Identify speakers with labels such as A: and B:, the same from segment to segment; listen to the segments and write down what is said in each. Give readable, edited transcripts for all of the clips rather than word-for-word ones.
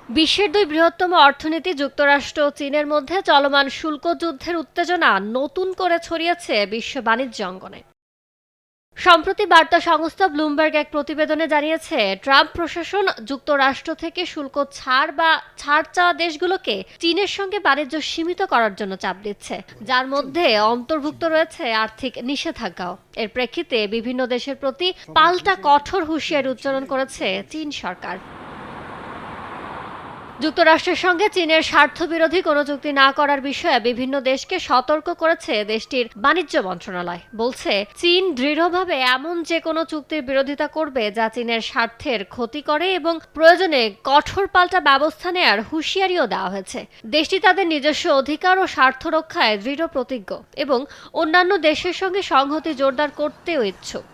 A: বিশ্বের দুই বৃহত্তম অর্থনীতি যুক্তরাষ্ট্র ও চীনের মধ্যে চলমান শুল্ক যুদ্ধের উত্তেজনা নতুন করে ছড়িয়েছে বিশ্ব বাণিজ্য অঙ্গনে। সম্প্রতি বার্তা সংস্থা ব্লুমবার্গ এক প্রতিবেদনে জানিয়েছে, ট্রাম্প প্রশাসন যুক্তরাষ্ট্র থেকে শুল্ক ছাড় বা ছাড় চাওয়া দেশগুলোকে চীনের সঙ্গে বাণিজ্য সীমিত করার জন্য চাপ দিচ্ছে, যার মধ্যে অন্তর্ভুক্ত রয়েছে আর্থিক নিষেধাজ্ঞাও। এর প্রেক্ষিতে বিভিন্ন দেশের প্রতি পাল্টা কঠোর হুঁশিয়ারি উচ্চারণ করেছে চীন সরকার। যুক্তরাষ্ট্রের সঙ্গে চীনের স্বার্থবিরোধী কোনো চুক্তি না করার বিষয়ে বিভিন্ন দেশকে সতর্ক করেছে দেশটির বাণিজ্য মন্ত্রণালয়। বলছে, চীন দৃঢ়ভাবে এমন যে কোনো চুক্তির বিরোধিতা করবে যা চীনের স্বার্থের ক্ষতি করে এবং প্রয়োজনে কঠোর পাল্টা ব্যবস্থা নেয়ার হুঁশিয়ারিও দেওয়া হয়েছে। দেশটি তাদের নিজস্ব অধিকার ও স্বার্থ রক্ষায় দৃঢ় প্রতিজ্ঞ এবং অন্যান্য দেশের সঙ্গে সংহতি জোরদার করতেও ইচ্ছুক।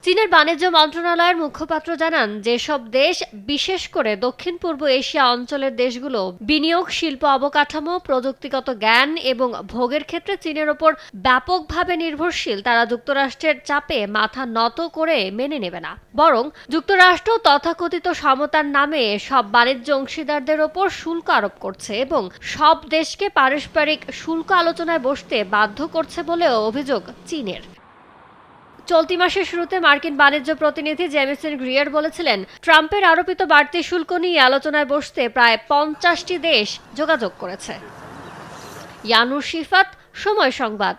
A: চীনের বাণিজ্য মন্ত্রণালয়ের মুখপাত্র জানান, যেসব দেশ বিশেষ করে দক্ষিণ পূর্ব এশিয়া অঞ্চলের দেশগুলো বিনিয়োগ, শিল্প অবকাঠামো, প্রযুক্তিগত জ্ঞান এবং ভোগের ক্ষেত্রে চীনের ওপর ব্যাপকভাবে নির্ভরশীল, তারা যুক্তরাষ্ট্রের চাপে মাথা নত করে মেনে নেবে না। বরং যুক্তরাষ্ট্র তথাকথিত সমতার নামে সব বাণিজ্য অংশীদারদের ওপর শুল্ক আরোপ করছে এবং সব দেশকে পারস্পরিক শুল্ক আলোচনায় বসতে বাধ্য করছে বলেও অভিযোগ চীনের। চলতি মাসের শুরুতে মার্কিন বাণিজ্য প্রতিনিধি জেমিসন গ্রিয়ার বলেছিলেন, ট্রাম্পের আরোপিত বাড়তি শুল্ক নিয়ে আলোচনায় বসতে প্রায় 50টি দেশ যোগাযোগ করেছে। ইয়ানুর শিফাত, সময় সংবাদ।